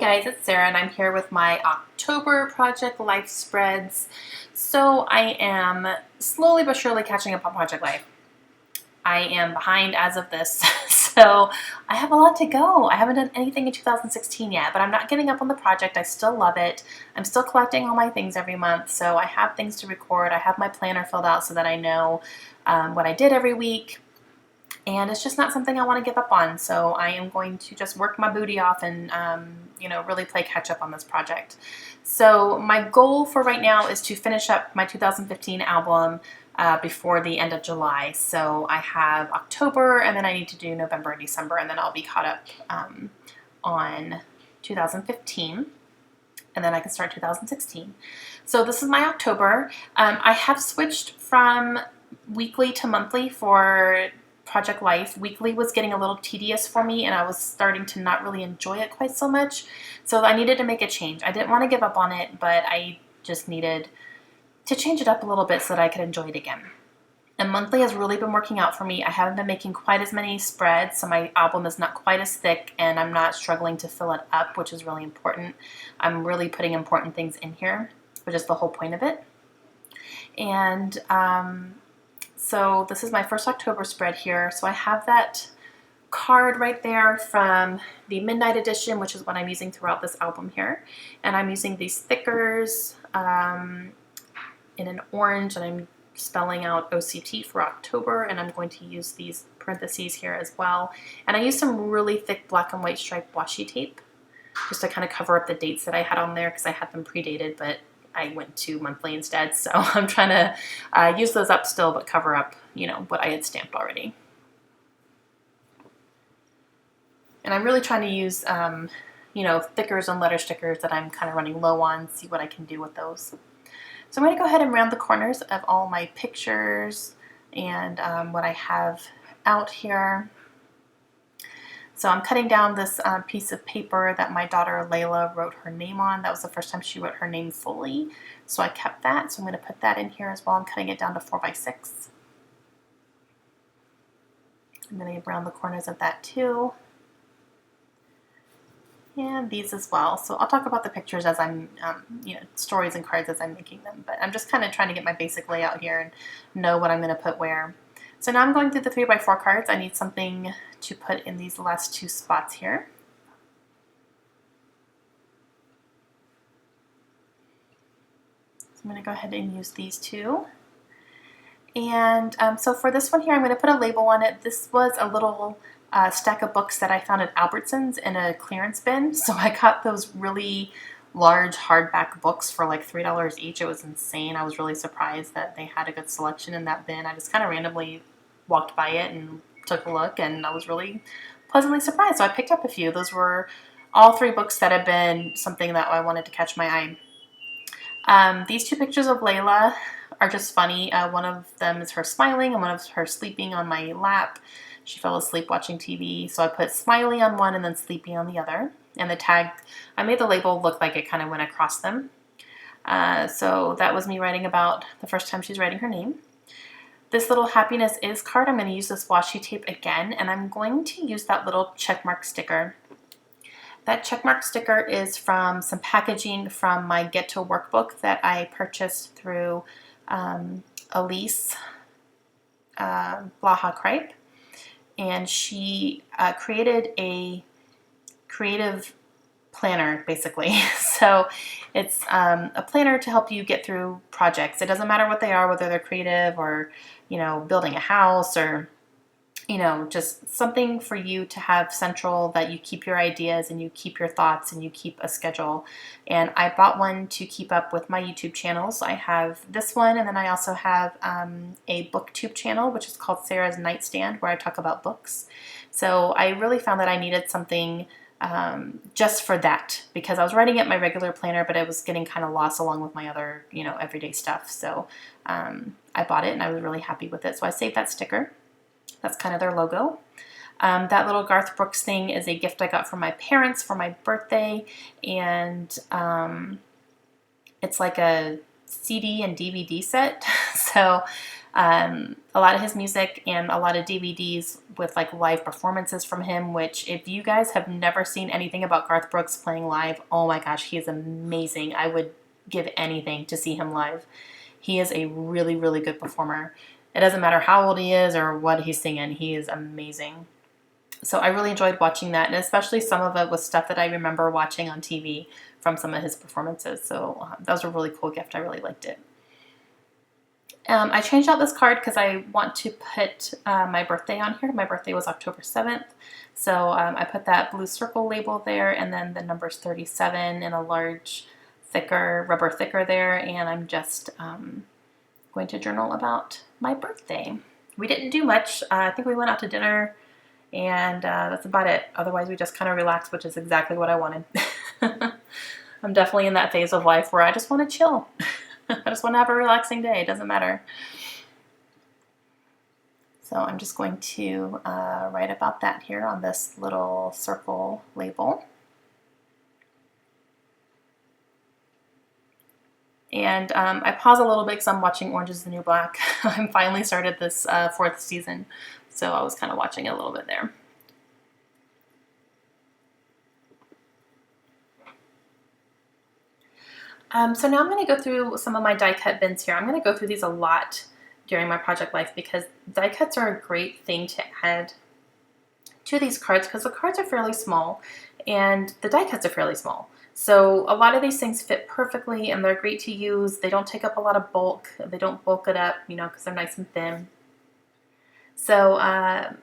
guys, it's Sarah and I'm here with my October Project Life spreads. So I am slowly but surely catching up on Project Life. I am behind as of this, so I have a lot to go. I haven't done anything in 2016 yet, but I'm not giving up on the project. I still love it. I'm still collecting all my things every month, so I have things to record. I have my planner filled out so that I know what I did every week. And it's just not something I want to give up on. So I am going to just work my booty off and, really play catch up on this project. So my goal for right now is to finish up my 2015 album before the end of July. So I have October, and then I need to do November and December, and then I'll be caught up on 2015. And then I can start 2016. So this is my October. I have switched from weekly to monthly for Project Life. Weekly was getting a little tedious for me, and I was starting to not really enjoy it quite so much. So I needed to make a change. I didn't want to give up on it, but I just needed to change it up a little bit so that I could enjoy it again. And monthly has really been working out for me. I haven't been making quite as many spreads, so my album is not quite as thick, and I'm not struggling to fill it up, which is really important. I'm really putting important things in here, which is the whole point of it. And so this is my first October spread here. So I have that card right there from the Midnight Edition, which is what I'm using throughout this album here. And I'm using these thickers in an orange, and I'm spelling out OCT for October, and I'm going to use these parentheses here as well. And I used some really thick black and white striped washi tape just to kind of cover up the dates that I had on there, because I had them predated, but I went to monthly instead. So I'm trying to use those up still, but cover up, what I had stamped already. And I'm really trying to use, thickers and letter stickers that I'm kind of running low on, see what I can do with those. So I'm going to go ahead and round the corners of all my pictures and what I have out here. So I'm cutting down this piece of paper that my daughter Layla wrote her name on. That was the first time she wrote her name fully. So I kept that. So I'm going to put that in here as well. I'm cutting it down to 4x6. I'm going to round the corners of that too. And these as well. So I'll talk about the pictures as I'm, stories and cards as I'm making them. But I'm just kind of trying to get my basic layout here and know what I'm going to put where. So now I'm going through the 3x4 cards. I need something to put in these last two spots here. So I'm going to go ahead and use these two. And so for this one here, I'm going to put a label on it. This was a little stack of books that I found at Albertsons in a clearance bin. So I got those really large hardback books for like $3 each. It was insane. I was really surprised that they had a good selection in that bin. I just kind of randomly walked by it and took a look, and I was really pleasantly surprised. So I picked up a few. Those were all three books that have been something that I wanted to catch my eye. These two pictures of Layla are just funny. One of them is her smiling, and one of her sleeping on my lap. She fell asleep watching TV, so I put smiley on one and then sleepy on the other. And the tag, I made the label look like it kind of went across them. So that was me writing about the first time she's writing her name. This little Happiness Is card, I'm going to use this washi tape again, and I'm going to use that little checkmark sticker. That checkmark sticker is from some packaging from my Get to workbook that I purchased through Elise Blaha Kripe. And she created a creative planner, basically. So it's a planner to help you get through projects. It doesn't matter what they are, whether they're creative or, building a house or, just something for you to have central, that you keep your ideas and you keep your thoughts and you keep a schedule. And I bought one to keep up with my YouTube channels. I have this one, and then I also have a BookTube channel, which is called Sarah's Nightstand, where I talk about books. So I really found that I needed something just for that, because I was writing it in my regular planner, but it was getting kind of lost along with my other, everyday stuff. So I bought it, and I was really happy with it. So I saved that sticker. That's kind of their logo. That little Garth Brooks thing is a gift I got from my parents for my birthday, and it's like a CD and DVD set. So A lot of his music and a lot of DVDs with like live performances from him, which if you guys have never seen anything about Garth Brooks playing live, oh my gosh, he is amazing. I would give anything to see him live. He is a really, really good performer. It doesn't matter how old he is or what he's singing, he is amazing. So I really enjoyed watching that, and especially some of it was stuff that I remember watching on TV from some of his performances. So that was a really cool gift. I really liked it. I changed out this card because I want to put my birthday on here. My birthday was October 7th. So I put that blue circle label there, and then the number's 37 in a large rubber thicker there, and I'm just going to journal about my birthday. We didn't do much. I think we went out to dinner, and that's about it. Otherwise, we just kind of relaxed, which is exactly what I wanted. I'm definitely in that phase of life where I just want to chill. I just want to have a relaxing day. It doesn't matter. So I'm just going to write about that here on this little circle label. And I pause a little bit because I'm watching Orange is the New Black. I finally started this 4th season, so I was kind of watching it a little bit there. So now I'm going to go through some of my die cut bins here. I'm going to go through these a lot during my project life because die cuts are a great thing to add to these cards because the cards are fairly small and the die cuts are fairly small. So a lot of these things fit perfectly and they're great to use. They don't take up a lot of bulk. They don't bulk it up, you know, because they're nice and thin. So I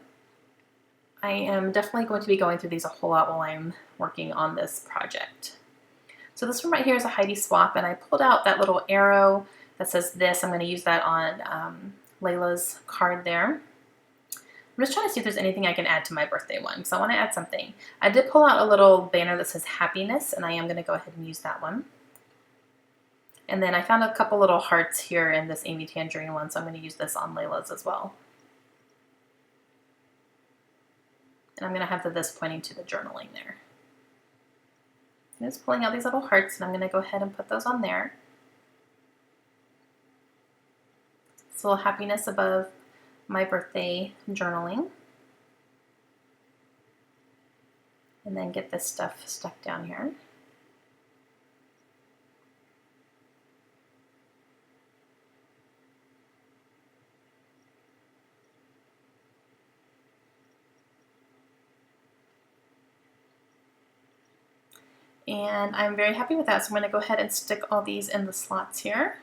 am definitely going to be going through these a whole lot while I'm working on this project. So this one right here is a Heidi swap, and I pulled out that little arrow that says this. I'm going to use that on Layla's card there. I'm just trying to see if there's anything I can add to my birthday one, because I want to add something. I did pull out a little banner that says happiness, and I am going to go ahead and use that one. And then I found a couple little hearts here in this Amy Tangerine one, so I'm going to use this on Layla's as well. And I'm going to have this pointing to the journaling there. I'm just pulling out these little hearts, and I'm going to go ahead and put those on there. This little happiness above my birthday journaling. And then get this stuff stuck down here. And I'm very happy with that, so I'm going to go ahead and stick all these in the slots here.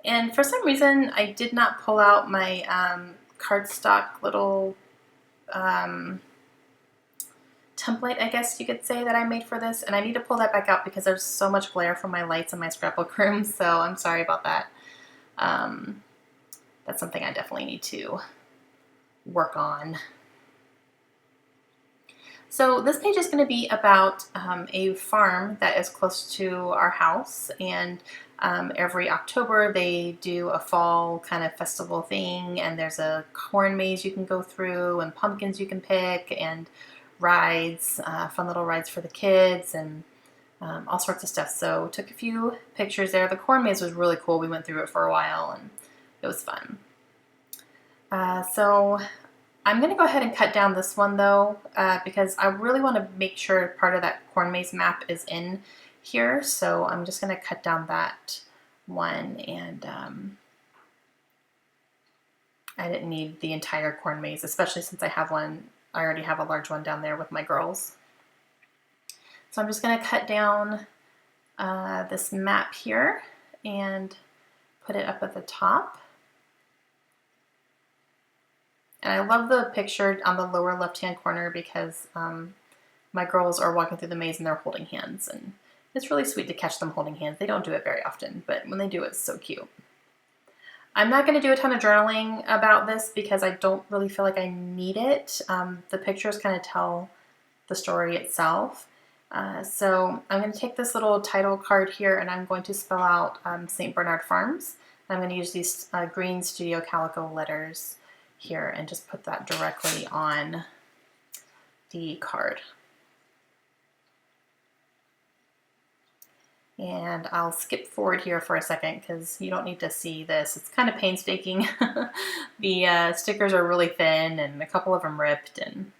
And for some reason, I did not pull out my cardstock little template, I guess you could say, that I made for this. And I need to pull that back out because there's so much glare from my lights in my scrapbook room, so I'm sorry about that. That's something I definitely need to work on. So this page is going to be about a farm that is close to our house, and every October they do a fall kind of festival thing, and there's a corn maze you can go through and pumpkins you can pick and rides, fun little rides for the kids, and all sorts of stuff. So took a few pictures there. The corn maze was really cool. We went through it for a while and it was fun. So I'm going to go ahead and cut down this one though, because I really want to make sure part of that corn maze map is in here. So I'm just going to cut down that one, and I didn't need the entire corn maze, especially since I already have a large one down there with my girls. So I'm just going to cut down this map here and put it up at the top. And I love the picture on the lower left-hand corner because my girls are walking through the maze and they're holding hands. And it's really sweet to catch them holding hands. They don't do it very often, but when they do, it's so cute. I'm not going to do a ton of journaling about this because I don't really feel like I need it. The pictures kind of tell the story itself. So I'm going to take this little title card here and I'm going to spell out St. Bernard Farms. I'm going to use these green Studio Calico letters here and just put that directly on the card. And I'll skip forward here for a second because you don't need to see this. It's kind of painstaking. The stickers are really thin and a couple of them ripped, and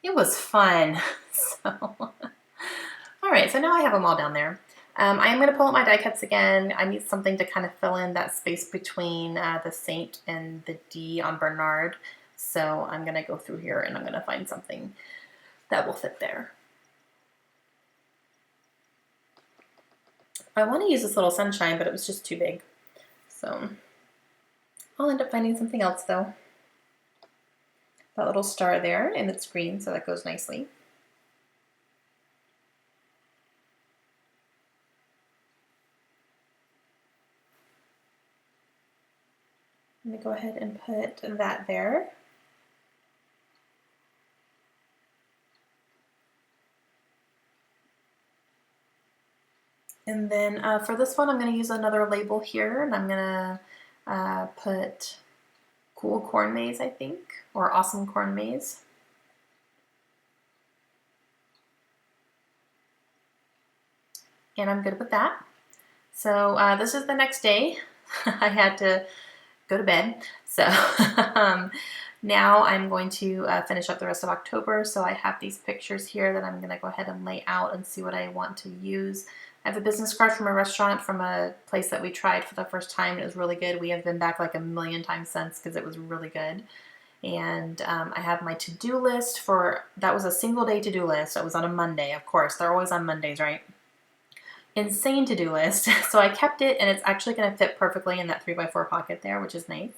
it was fun. So, all right, so now I have them all down there. I am going to pull out my die cuts again. I need something to kind of fill in that space between the Saint and the D on Bernard. So I'm going to go through here and I'm going to find something that will fit there. I want to use this little sunshine, but it was just too big. So I'll end up finding something else though. That little star there, and it's green, so that goes nicely. I'm going to go ahead and put that there. And then for this one, I'm going to use another label here, and I'm going to put Cool Corn Maze, I think, or Awesome Corn Maze. And I'm good with that. So this is the next day. I had to go to bed. So now I'm going to finish up the rest of October. So I have these pictures here that I'm going to go ahead and lay out and see what I want to use. I have a business card from a restaurant from a place that we tried for the first time. It was really good. We have been back like a million times since because it was really good. And I have my to-do list for, that was a single day to-do list. It was on a Monday, of course. They're always on Mondays, right? Insane to-do list. So I kept it, and it's actually going to fit perfectly in that 3x4 pocket there, which is nice.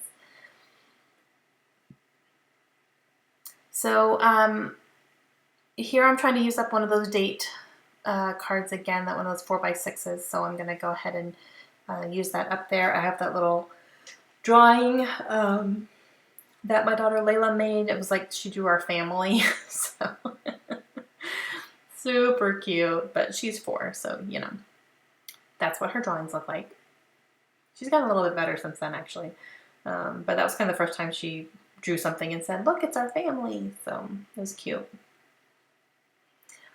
So here I'm trying to use up one of those date cards again, that one of those 4x6s. So I'm going to go ahead and use that up there. I have that little drawing that my daughter Layla made. It was like she drew our family. So super cute, but she's 4, so you know, that's what her drawings look like. She's gotten a little bit better since then, actually. But that was kind of the first time she drew something and said, look, it's our family. So it was cute.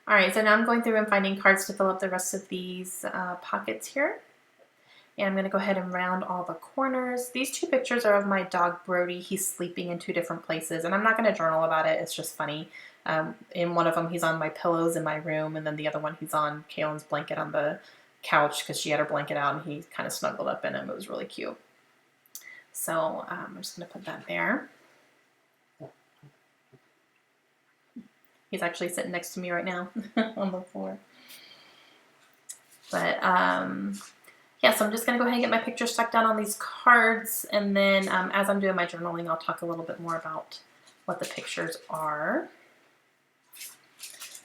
All right, so now I'm going through and finding cards to fill up the rest of these pockets here. And I'm going to go ahead and round all the corners. These 2 pictures are of my dog Brody. He's sleeping in 2 different places, and I'm not going to journal about it. It's just funny. In one of them, he's on my pillows in my room, and then the other one, he's on Kaylin's blanket on the couch because she had her blanket out, and he kind of snuggled up in him. It was really cute. So I'm just going to put that there. He's actually sitting next to me right now on the floor. But yeah, so I'm just going to go ahead and get my pictures stuck down on these cards, and then as I'm doing my journaling, I'll talk a little bit more about what the pictures are.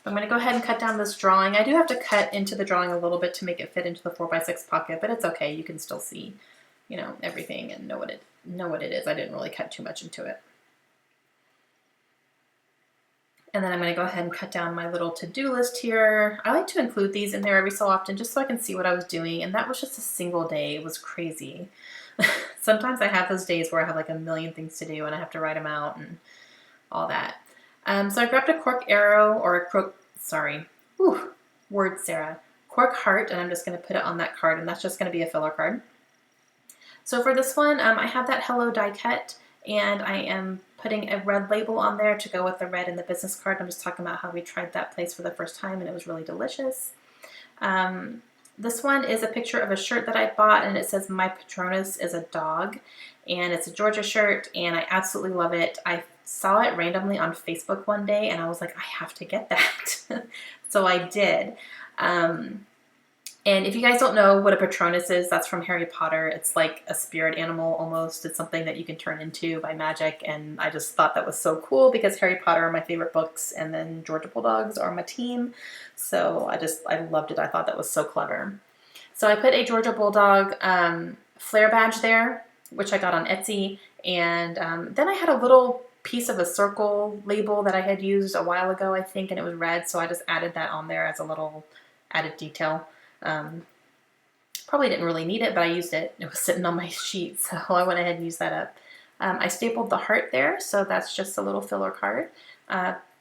I'm going to go ahead and cut down this drawing. I do have to cut into the drawing a little bit to make it fit into the 4x6 pocket, but it's okay. You can still see, you know, everything and know what it is. I didn't really cut too much into it. And then I'm going to go ahead and cut down my little to-do list here. I like to include these in there every so often just so I can see what I was doing. And that was just a single day. It was crazy. Sometimes I have those days where I have like a million things to do and I have to write them out and all that. So I grabbed a cork arrow, or a cork heart, and I'm just going to put it on that card, and that's just going to be a filler card. So for this one, I have that Hello die cut, and I am putting a red label on there to go with the red in the business card. I'm just talking about how we tried that place for the first time, and it was really delicious. This one is a picture of a shirt that I bought, and it says My Patronus is a Dog, and it's a Georgia shirt, and I absolutely love it. I saw it randomly on Facebook one day, and I was like, I have to get that. So I did. And if you guys don't know what a Patronus is, that's from Harry Potter. It's like a spirit animal almost. It's something that you can turn into by magic, and I just thought that was so cool because Harry Potter are my favorite books, and then Georgia Bulldogs are my team. So I loved it. I thought that was so clever. So I put a Georgia Bulldog flare badge there, which I got on Etsy, and then I had a little piece of a circle label that I had used a while ago, I think, and it was red, so I just added that on there as a little added detail. Probably didn't really need it, but I used it. It was sitting on my sheet, so I went ahead and used that up. I stapled the heart there, so that's just a little filler card.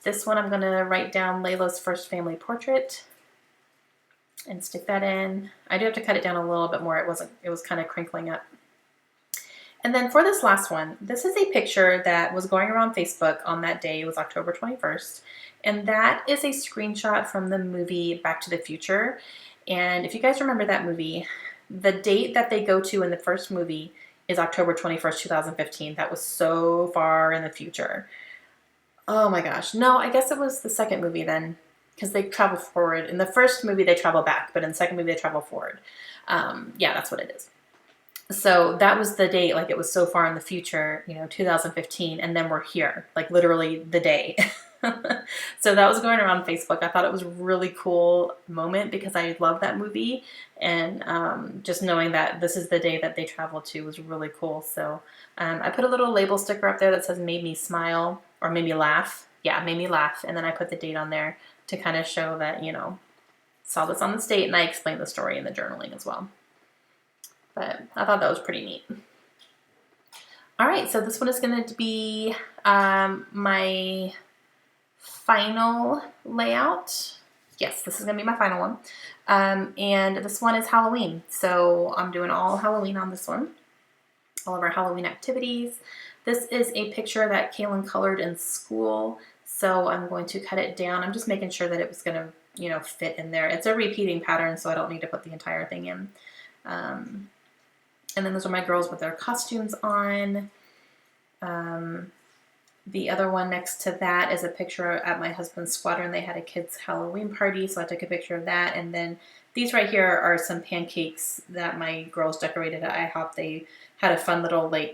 This one I'm going to write down Layla's first family portrait. and stick that in. I do have to cut it down a little bit more. It was kind of crinkling up. And then for this last one, this is a picture that was going around Facebook on that day. It was October 21st. And that is a screenshot from the movie Back to the Future. And if you guys remember that movie, the date that they go to in the first movie is October 21st, 2015. That was so far in the future. Oh my gosh. No, I guess it was the second movie then, because they travel forward. In the first movie, they travel back, but in the second movie, they travel forward. Yeah, that's what it is. So that was the date, like it was so far in the future, 2015, and then we're here, like literally the day. So that was going around Facebook. I thought it was a really cool moment because I love that movie, and just knowing that this is the day that they traveled to was really cool. So I put a little label sticker up there that says "Made me smile" or "Made me laugh." Yeah, "Made me laugh," and then I put the date on there to kind of show that saw this on this date, and I explained the story in the journaling as well. But I thought that was pretty neat. All right, so this one is going to be my final layout. Yes, this is going to be my final one. And this one is Halloween. So I'm doing all Halloween on this one. All of our Halloween activities. This is a picture that Kaylin colored in school. So I'm going to cut it down. I'm just making sure that it was going to, fit in there. It's a repeating pattern, so I don't need to put the entire thing in. And then those are my girls with their costumes on. The other one next to that is a picture at my husband's squadron. They had a kids' Halloween party, so I took a picture of that. And then these right here are some pancakes that my girls decorated at IHOP. They had a fun little, they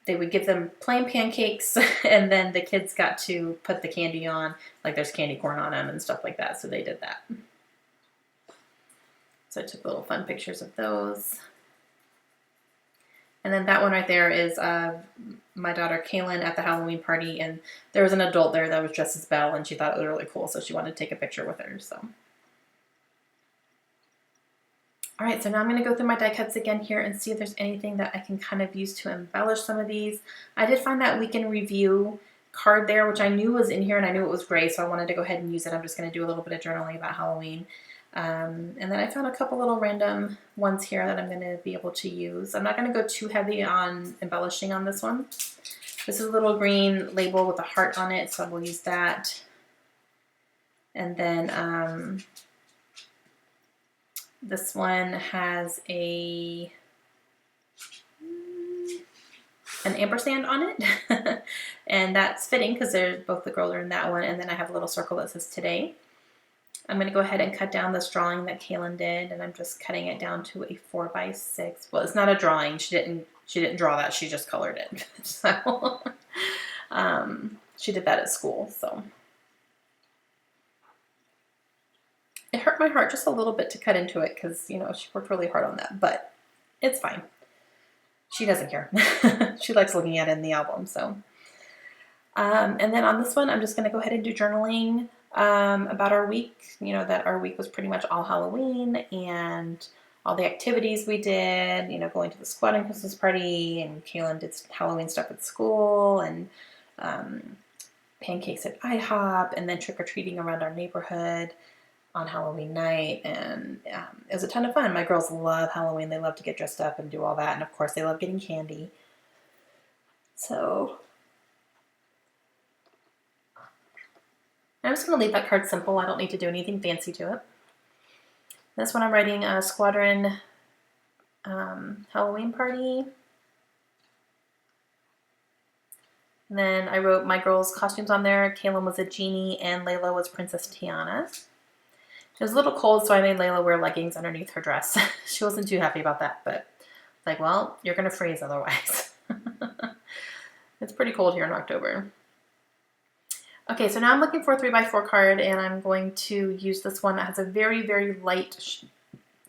would give them plain pancakes, and then the kids got to put the candy on, like there's candy corn on them and stuff like that, so they did that. So I took little fun pictures of those. And then that one right there is my daughter Kaylin at the Halloween party, and there was an adult there that was dressed as Belle, and she thought it was really cool, so she wanted to take a picture with her. So, all right, so now I'm going to go through my die cuts again here and see if there's anything that I can kind of use to embellish some of these. I did find that week in review card there, which I knew was in here, and I knew it was gray, so I wanted to go ahead and use it. I'm just going to do a little bit of journaling about Halloween. And then I found a couple little random ones here that I'm going to be able to use. I'm not going to go too heavy on embellishing on this one. This is a little green label with a heart on it, so we'll use that. And then this one has an ampersand on it, and that's fitting because both the girls are in that one. And then I have a little circle that says today. I'm going to go ahead and cut down this drawing that Kaylin did, and I'm just cutting it down to a 4x6. Well, it's not a drawing. She didn't draw that. She just colored it. So she did that at school. So it hurt my heart just a little bit to cut into it because she worked really hard on that, but it's fine. She doesn't care. She likes looking at it in the album. So and then on this one, I'm just going to go ahead and do journaling about our week, that our week was pretty much all Halloween and all the activities we did, going to the squadron Christmas party, and Kaylin did Halloween stuff at school, and pancakes at IHOP, and then trick-or-treating around our neighborhood on Halloween night, and it was a ton of fun. My girls love Halloween. They love to get dressed up and do all that, and of course they love getting candy. So I'm just going to leave that card simple. I don't need to do anything fancy to it. This one I'm writing a squadron Halloween party. And then I wrote my girls' costumes on there. Kaylin was a genie and Layla was Princess Tiana. It was a little cold, so I made Layla wear leggings underneath her dress. She wasn't too happy about that, but like, well, you're going to freeze otherwise. It's pretty cold here in October. Okay, so now I'm looking for a 3x4 card, and I'm going to use this one that has a very, very light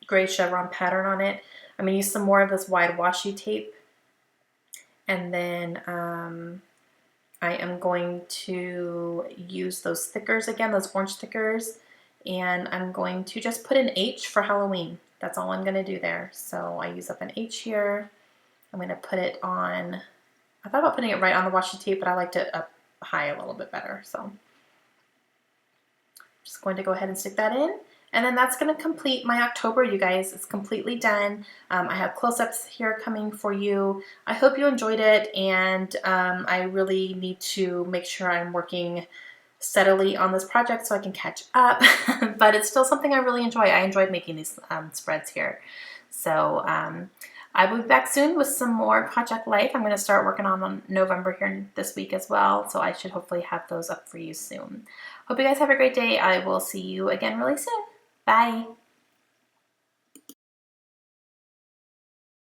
gray chevron pattern on it. I'm going to use some more of this wide washi tape, and then I am going to use those stickers again, those orange stickers, and I'm going to just put an H for Halloween. That's all I'm going to do there. So I use up an H here. I'm going to put it on, I thought about putting it right on the washi tape, but I liked it up high a little bit better. So Just going to go ahead and stick that in. And then that's going to complete my October, you guys. It's completely done. I have close-ups here coming for you. I hope you enjoyed it, and I really need to make sure I'm working steadily on this project so I can catch up. But it's still something I really enjoy. I enjoyed making these spreads here. So I will be back soon with some more Project Life. I'm going to start working on November here this week as well. So I should hopefully have those up for you soon. Hope you guys have a great day. I will see you again really soon. Bye.